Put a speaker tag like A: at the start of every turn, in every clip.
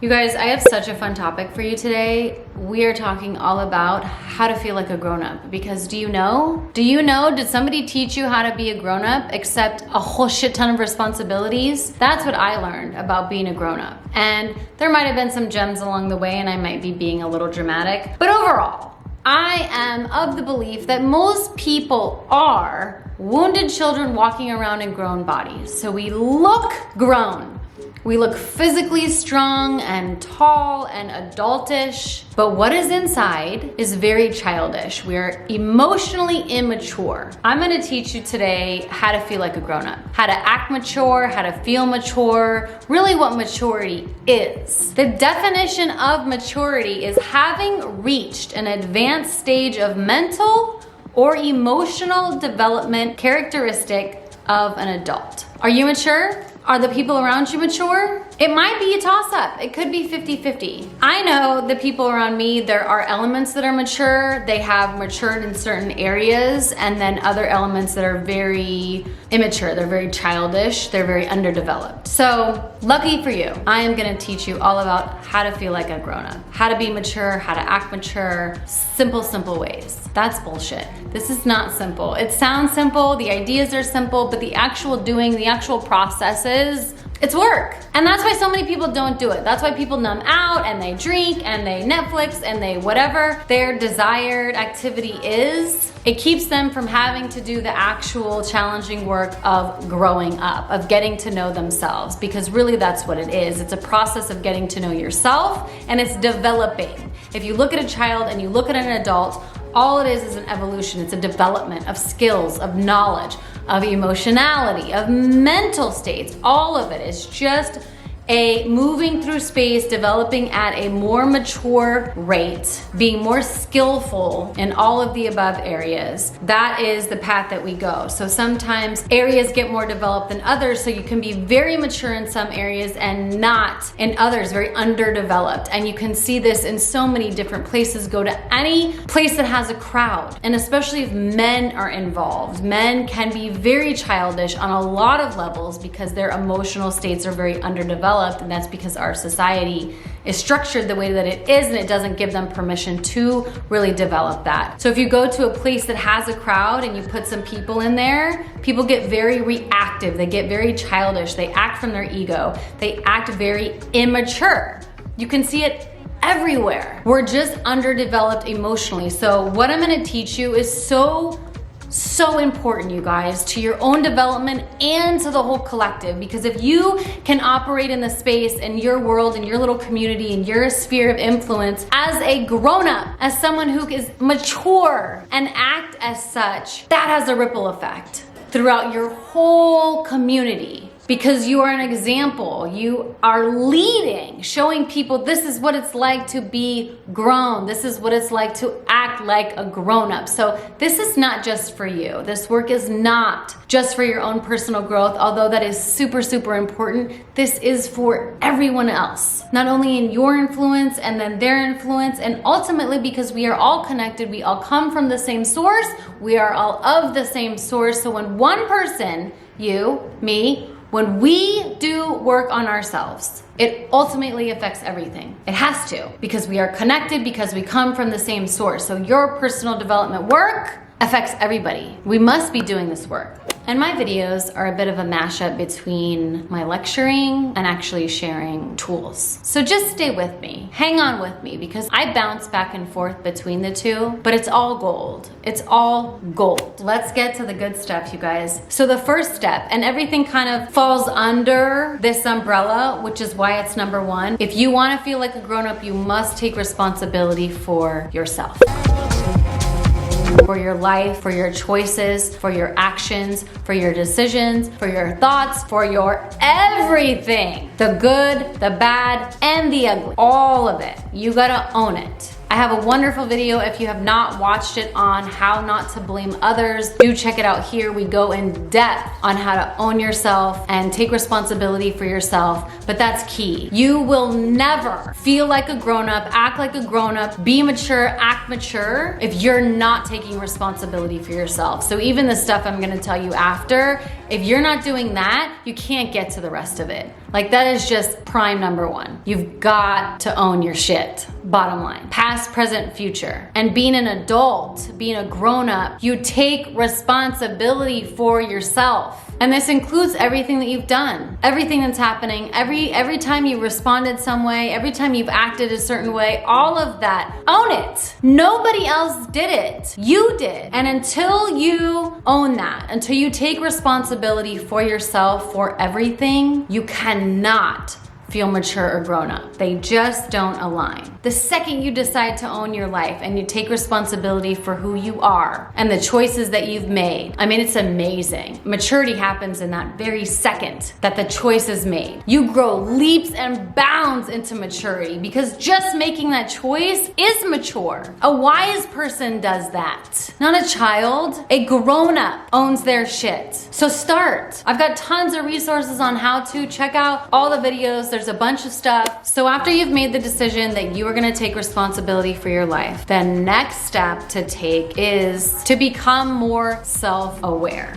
A: You guys, I have such a fun topic for you today. We are talking all about how to feel like a grown-up, because do you know, did somebody teach you how to be a grown-up except a whole shit ton of responsibilities? That's what I learned about being a grown-up. And there might have been some gems along the way and I might be being a little dramatic, but overall, I am of the belief that most people are wounded children walking around in grown bodies. So we look grown. We look physically strong and tall and adultish, but what is inside is very childish. We're emotionally immature. I'm gonna teach you today how to feel like a grown-up, how to act mature, how to feel mature, really what maturity is. The definition of maturity is having reached an advanced stage of mental or emotional development characteristic of an adult. Are you mature? Are the people around you mature? It might be a toss-up. It could be 50-50. I know the people around me, there are elements that are mature. They have matured in certain areas, and then other elements that are very immature. They're very childish. They're very underdeveloped. So lucky for you, I am gonna teach you all about how to feel like a grown-up, how to be mature, how to act mature, simple ways. That's bullshit. This is not simple. It sounds simple, the ideas are simple, but the actual doing, the actual processes, it's work. And that's why so many people don't do it. That's why people numb out and they drink and they Netflix and they whatever their desired activity is. It keeps them from having to do the actual challenging work of growing up, of getting to know themselves, because really that's what it is. It's a process of getting to know yourself, and it's developing. If you look at a child and you look at an adult, all it is an evolution. It's a development of skills, of knowledge, of emotionality, of mental states. All of it is just a moving through space, developing at a more mature rate, being more skillful in all of the above areas. That is the path that we go. So sometimes areas get more developed than others, so you can be very mature in some areas and not in others, very underdeveloped. And you can see this in so many different places. Go to any place that has a crowd, and especially if men are involved. Men can be very childish on a lot of levels because their emotional states are very underdeveloped. And that's because our society is structured the way that it is, and it doesn't give them permission to really develop that. So if you go to a place that has a crowd and you put some people in there, people get very reactive, they get very childish, they act from their ego, they act very immature. You can see it everywhere. We're just underdeveloped emotionally. So what I'm gonna teach you is so important, you guys, to your own development and to the whole collective. Because if you can operate in the space in your world, in your little community, in your sphere of influence as a grown-up, as someone who is mature and act as such, that has a ripple effect throughout your whole community. Because you are an example, you are leading, showing people this is what it's like to be grown. This is what it's like to act like a grown-up. So this is not just for you. This work is not just for your own personal growth, although that is super important. This is for everyone else, not only in your influence and then their influence, and ultimately because we are all connected, we all come from the same source, we are all of the same source. So when one person, you, me, when we do work on ourselves, it ultimately affects everything. It has to, because we are connected, because we come from the same source. So your personal development work affects everybody. We must be doing this work. And my videos are a bit of a mashup between my lecturing and actually sharing tools. So just stay with me, hang on with me, because I bounce back and forth between the two, but it's all gold. It's all gold. Let's get to the good stuff, you guys. So the first step, and everything kind of falls under this umbrella, which is why it's number one. If you want to feel like a grown-up, you must take responsibility for yourself. For your life, for your choices, for your actions, for your decisions, for your thoughts, for your everything. The good, the bad, and the ugly. All of it. You gotta own it. I have a wonderful video if you have not watched it on how not to blame others. Do check it out here. We go in depth on how to own yourself and take responsibility for yourself, but that's key. You will never feel like a grown-up, act like a grown-up, be mature, act mature if you're not taking responsibility for yourself. So even the stuff I'm gonna tell you after If you're not doing that, you can't get to the rest of it. Like, that is just prime number one. You've got to own your shit. Bottom line. Past, present, future. And being an adult, being a grown-up, you take responsibility for yourself. And this includes everything that you've done, everything that's happening, every time you responded some way, every time you've acted a certain way, all of that. Own it. Nobody else did it. You did. And until you own that, until you take responsibility for yourself, for everything, you cannot feel mature or grown up. They just don't align. The second you decide to own your life and you take responsibility for who you are and the choices that you've made, I mean, it's amazing. Maturity happens in that very second that the choice is made. You grow leaps and bounds into maturity because just making that choice is mature. A wise person does that, not a child. A grown-up owns their shit. So start. I've got tons of resources on how to. Check out all the videos. There's a bunch of stuff. So after you've made the decision that you are going to take responsibility for your life, the next step to take is to become more self-aware.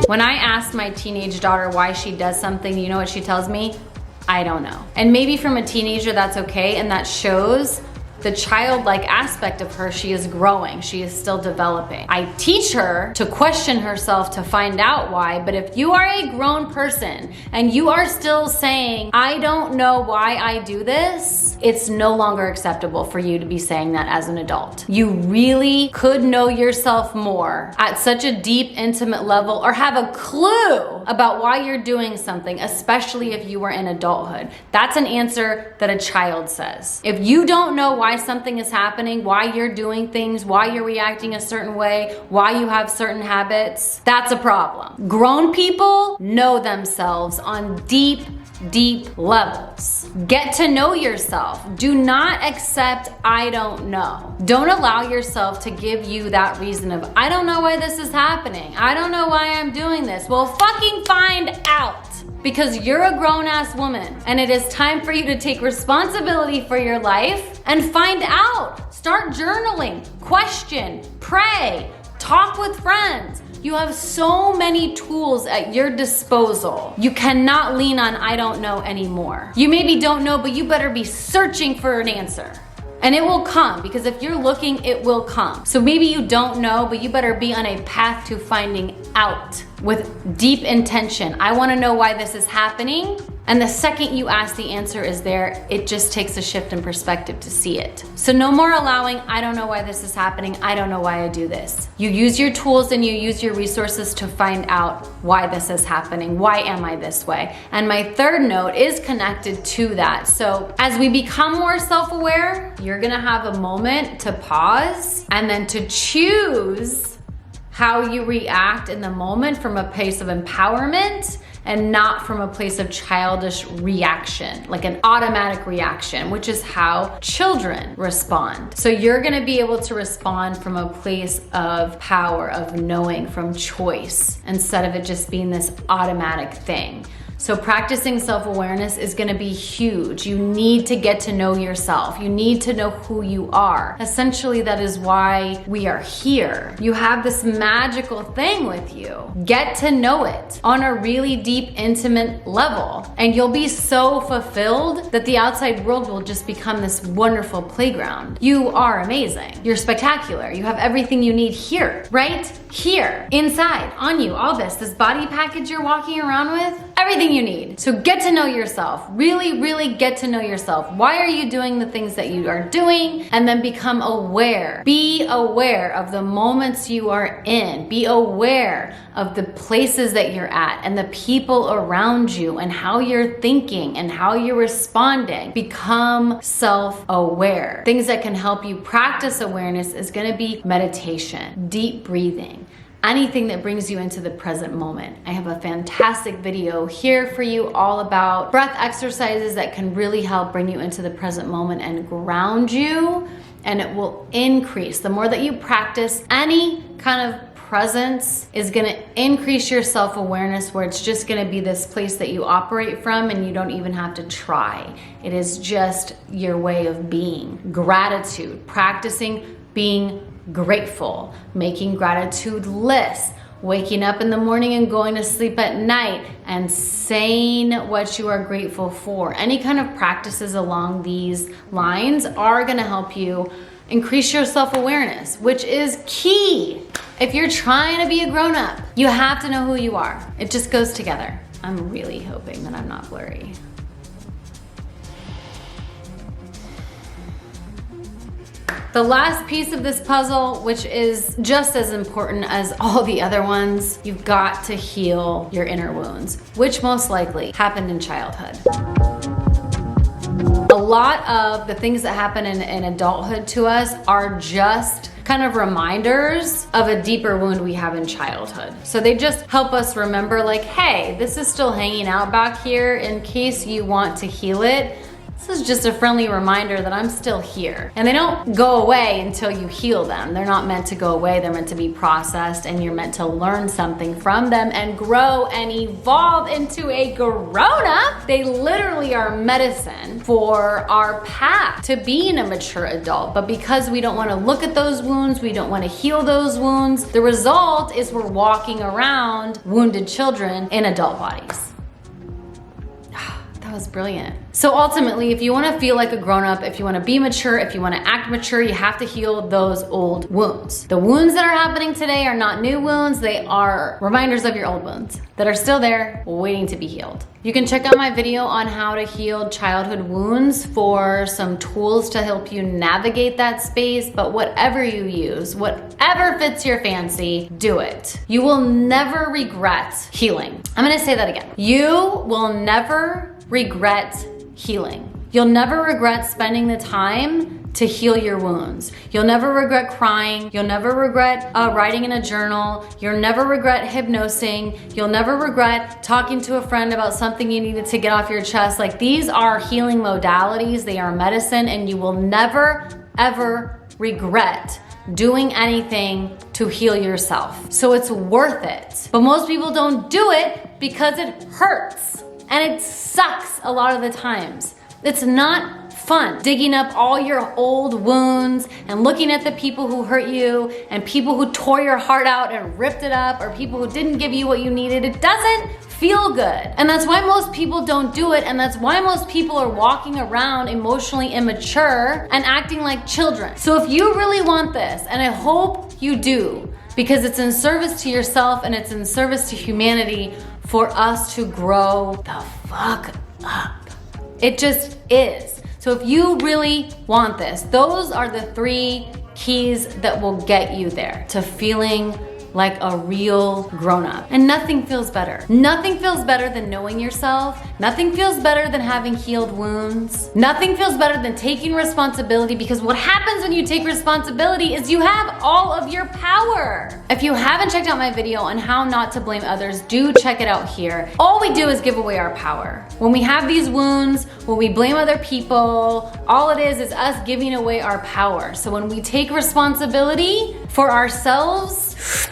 A: When I ask my teenage daughter why she does something, you know what she tells me? I don't know. And maybe from a teenager that's okay, and that shows the childlike aspect of her. She is growing, she is still developing. I teach her to question herself to find out why, but if you are a grown person and you are still saying, I don't know why I do this, it's no longer acceptable for you to be saying that as an adult. You really could know yourself more at such a deep, intimate level, or have a clue about why you're doing something, especially if you are in adulthood. That's an answer that a child says. If you don't know why something is happening, why you're doing things, why you're reacting a certain way, why you have certain habits, that's a problem. Grown people know themselves on deep levels. Get to know yourself. Do not accept I don't know. Don't allow yourself to give you that reason of I don't know why this is happening. I don't know why I'm doing this. Well, fucking find out. Because you're a grown-ass woman and it is time for you to take responsibility for your life and find out. Start journaling, question, pray, talk with friends. You have so many tools at your disposal. You cannot lean on I don't know anymore. You maybe don't know, but you better be searching for an answer. And it will come, because if you're looking, it will come. So maybe you don't know, but you better be on a path to finding out with deep intention. I want to know why this is happening. And the second you ask, the answer is there. It just takes a shift in perspective to see it. So no more allowing, I don't know why this is happening. I don't know why I do this. You use your tools and you use your resources to find out why this is happening. Why am I this way? And my third note is connected to that. So as we become more self-aware, you're gonna have a moment to pause and then to choose how you react in the moment from a place of empowerment and not from a place of childish reaction, like an automatic reaction, which is how children respond. So you're gonna be able to respond from a place of power, of knowing, from choice, instead of it just being this automatic thing. So practicing self-awareness is gonna be huge. You need to get to know yourself. You need to know who you are. Essentially, that is why we are here. You have this magical thing with you. Get to know it on a really deep, intimate level. And you'll be so fulfilled that the outside world will just become this wonderful playground. You are amazing. You're spectacular. You have everything you need here, right? Here, inside, on you, all this body package you're walking around with, everything you need. So get to know yourself. Really, really get to know yourself. Why are you doing the things that you are doing? And then become aware. Be aware of the moments you are in. Be aware of the places that you're at and the people around you and how you're thinking and how you're responding. Become self-aware. Things that can help you practice awareness is gonna be meditation, deep breathing, anything that brings you into the present moment. I have a fantastic video here for you all about breath exercises that can really help bring you into the present moment and ground you, and it will increase. The more that you practice, any kind of presence is gonna increase your self-awareness, where it's just gonna be this place that you operate from and you don't even have to try. It is just your way of being. Gratitude, practicing being grateful, making gratitude lists, waking up in the morning and going to sleep at night, and saying what you are grateful for. Any kind of practices along these lines are gonna help you increase your self-awareness, which is key. If you're trying to be a grown-up, you have to know who you are. It just goes together. I'm really hoping that I'm not blurry. The last piece of this puzzle, which is just as important as all the other ones, you've got to heal your inner wounds, which most likely happened in childhood. A lot of the things that happen in adulthood to us are just kind of reminders of a deeper wound we have in childhood. So they just help us remember, like, hey, this is still hanging out back here in case you want to heal it. This is just a friendly reminder that I'm still here. And they don't go away until you heal them. They're not meant to go away. They're meant to be processed, and you're meant to learn something from them and grow and evolve into a grown-up. They literally are medicine for our path to being a mature adult. But because we don't want to look at those wounds, we don't want to heal those wounds, the result is we're walking around wounded children in adult bodies. That was brilliant. So ultimately, if you want to feel like a grown-up, if you want to be mature, if you want to act mature, you have to heal those old wounds. The wounds that are happening today are not new wounds. They are reminders of your old wounds that are still there waiting to be healed. You can check out my video on how to heal childhood wounds for some tools to help you navigate that space, but whatever you use, whatever fits your fancy, do it. You will never regret healing. I'm gonna say that again. You will never regret healing. You'll never regret spending the time to heal your wounds. You'll never regret crying. You'll never regret writing in a journal. You'll never regret hypnosing. You'll never regret talking to a friend about something you needed to get off your chest. Like, these are healing modalities. They are medicine, and you will never, ever regret doing anything to heal yourself. So it's worth it. But most people don't do it because it hurts. And it sucks a lot of the times. It's not fun digging up all your old wounds and looking at the people who hurt you and people who tore your heart out and ripped it up, or people who didn't give you what you needed. It doesn't feel good. And that's why most people don't do it, and that's why most people are walking around emotionally immature and acting like children. So if you really want this, and I hope you do, because it's in service to yourself and it's in service to humanity for us to grow the fuck up. It just is. So if you really want this, those are the 3 keys that will get you there to feeling like a real grown-up. And nothing feels better. Nothing feels better than knowing yourself. Nothing feels better than having healed wounds. Nothing feels better than taking responsibility, because what happens when you take responsibility is you have all of your power. If you haven't checked out my video on how not to blame others, do check it out here. All we do is give away our power. When we have these wounds, when we blame other people, all it is us giving away our power. So when we take responsibility for ourselves,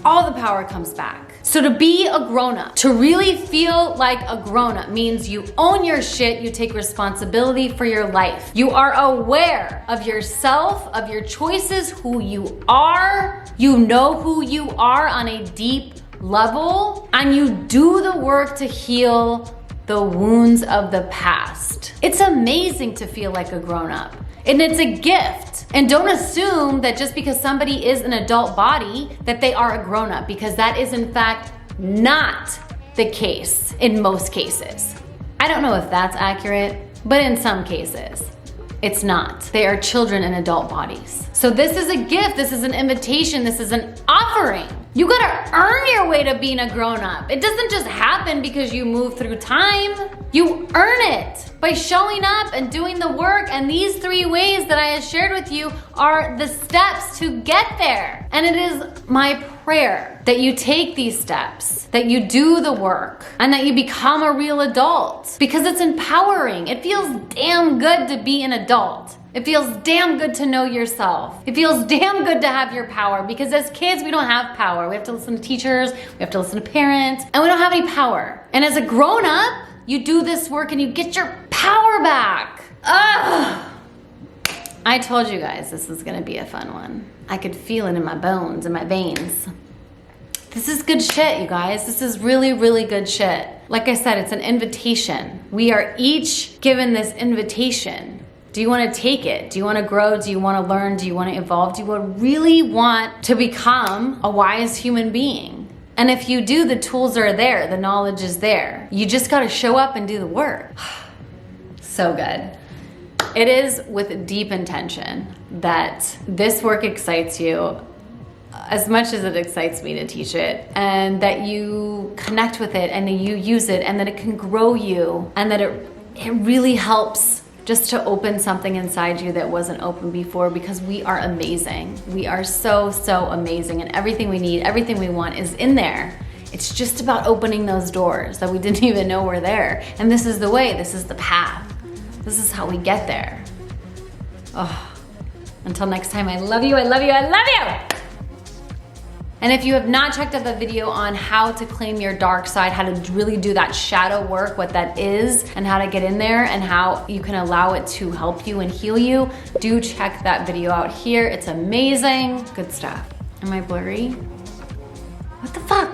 A: all the power comes back. So to be a grown-up, to really feel like a grown-up, means you own your shit, you take responsibility for your life. You are aware of yourself, of your choices, who you are. You know who you are on a deep level, and you do the work to heal the wounds of the past. It's amazing to feel like a grown-up, and it's a gift. And don't assume that just because somebody is an adult body that they are a grown-up, because that is in fact not the case in most cases. I don't know if that's accurate, but in some cases, it's not. They are children in adult bodies. So this is a gift, this is an invitation, this is an offering. You gotta earn your way to being a grown-up. It doesn't just happen because you move through time. You earn it by showing up and doing the work. And these 3 ways that I have shared with you are the steps to get there. And it is my prayer that you take these steps, that you do the work, and that you become a real adult, because it's empowering. It feels damn good to be an adult. It feels damn good to know yourself. It feels damn good to have your power, because as kids, we don't have power. We have to listen to teachers, we have to listen to parents, and we don't have any power. And as a grown-up, you do this work and you get your power back. Ugh. I told you guys this was gonna be a fun one. I could feel it in my bones, in my veins. This is good shit, you guys. This is really, really good shit. Like I said, it's an invitation. We are each given this invitation. Do you want to take it? Do you want to grow? Do you want to learn? Do you want to evolve? Do you really want to become a wise human being? And if you do, the tools are there. The knowledge is there. You just got to show up and do the work. So good. It is with deep intention that this work excites you as much as it excites me to teach it, and that you connect with it and that you use it and that it can grow you, and that it really helps just to open something inside you that wasn't open before, because we are amazing. We are so, so amazing, and everything we need, everything we want is in there. It's just about opening those doors that we didn't even know were there. And this is the way, this is the path. This is how we get there. Oh, until next time, I love you, I love you, I love you! And if you have not checked out the video on how to claim your dark side, how to really do that shadow work, what that is, and how to get in there, and how you can allow it to help you and heal you, do check that video out here. It's amazing. Good stuff. Am I blurry? What the fuck?